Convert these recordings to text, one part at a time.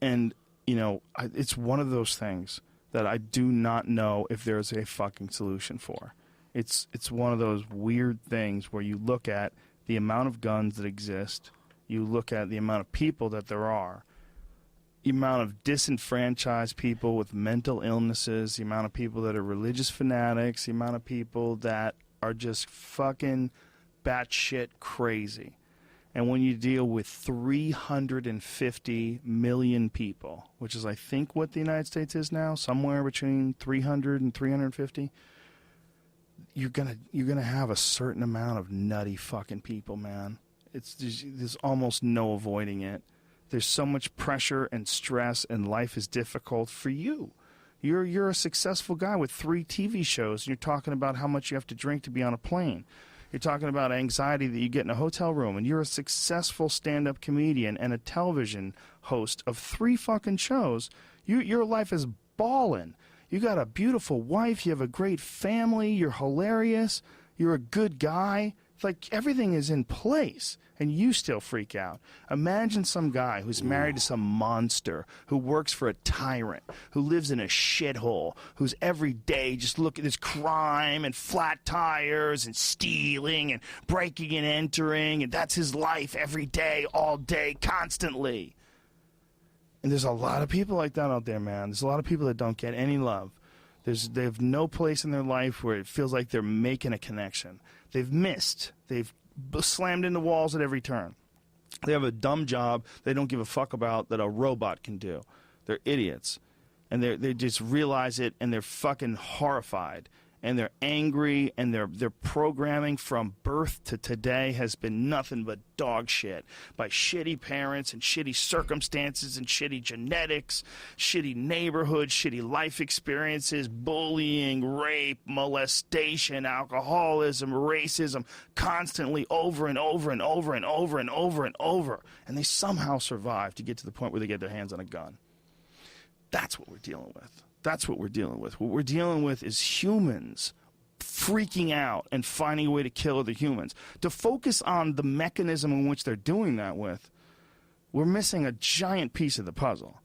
And, you know, it's one of those things that I do not know if there's a fucking solution for. It's one of those weird things where you look at the amount of guns that exist, you look at the amount of people that there are, the amount of disenfranchised people with mental illnesses, the amount of people that are religious fanatics, the amount of people that are just fucking batshit crazy. And when you deal with 350 million people, which is I think what the United States is now, somewhere between 300 and 350, you're gonna have a certain amount of nutty fucking people, man. There's almost no avoiding it. There's so much pressure and stress, and life is difficult for you. You're a successful guy with 3 TV shows, and you're talking about how much you have to drink to be on a plane. You're talking about anxiety that you get in a hotel room, and you're a successful stand-up comedian and a television host of 3 fucking shows. Your life is ballin'. You got a beautiful wife. You have a great family. You're hilarious. You're a good guy. It's like everything is in place, and you still freak out. Imagine some guy who's married to some monster, who works for a tyrant, who lives in a shithole, who's every day just looking at this crime and flat tires and stealing and breaking and entering, and that's his life every day, all day, constantly. And there's a lot of people like that out there, man. There's a lot of people that don't get any love. They have no place in their life where it feels like they're making a connection. They've missed. They've slammed into walls at every turn. They have a dumb job they don't give a fuck about that a robot can do. They're idiots. And they just realize it, and they're fucking horrified. And they're angry, and their programming from birth to today has been nothing but dog shit by shitty parents and shitty circumstances and shitty genetics, shitty neighborhoods, shitty life experiences, bullying, rape, molestation, alcoholism, racism, constantly over and over and over and over and over and over. And they somehow survive to get to the point where they get their hands on a gun. That's what we're dealing with. That's what we're dealing with. What we're dealing with is humans freaking out and finding a way to kill other humans. To focus on the mechanism in which they're doing that with, we're missing a giant piece of the puzzle.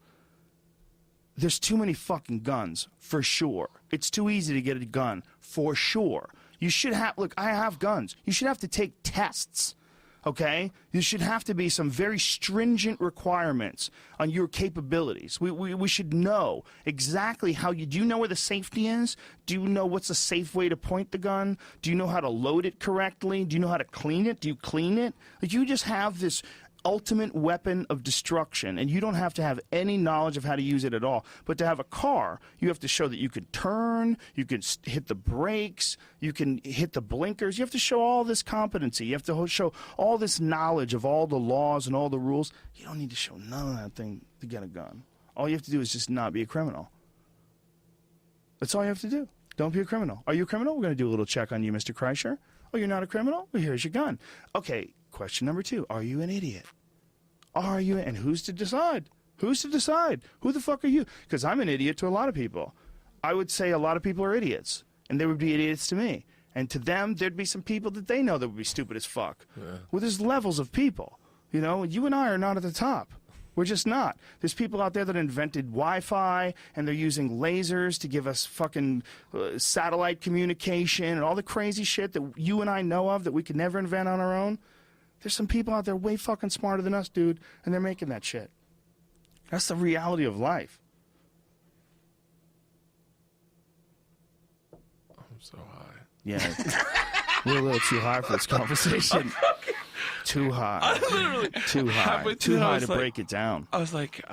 There's too many fucking guns, for sure. It's too easy to get a gun, for sure. You should have, look, I have guns. You should have to take tests. Okay? There should have to be some very stringent requirements on your capabilities. We should know exactly how you... Do you know where the safety is? Do you know what's a safe way to point the gun? Do you know how to load it correctly? Do you know how to clean it? Do you clean it? Like, you just have this ultimate weapon of destruction, and you don't have to have any knowledge of how to use it at all. But to have a car, you have to show that you can turn, you can hit the brakes, you can hit the blinkers. You have to show all this competency. You have to show all this knowledge of all the laws and all the rules. You don't need to show none of that thing to get a gun. All you have to do is just not be a criminal. That's all you have to do. Don't be a criminal. Are you a criminal? We're going to do a little check on you, Mr. Kreischer. Oh, you're not a criminal? Well, here's your gun. Okay. Question number 2, are you an idiot? Are you? And who's to decide? Who's to decide? Who the fuck are you? Because I'm an idiot to a lot of people. I would say a lot of people are idiots, and they would be idiots to me. And to them, there'd be some people that they know that would be stupid as fuck. Yeah. Well, there's levels of people. You know, you and I are not at the top. We're just not. There's people out there that invented Wi-Fi, and they're using lasers to give us fucking satellite communication and all the crazy shit that you and I know of that we could never invent on our own. There's some people out there way fucking smarter than us, dude, and they're making that shit. That's the reality of life. I'm so high. Yeah. We're a little too high for this conversation. Too high. I literally, too high. Too high to break it down. I was like,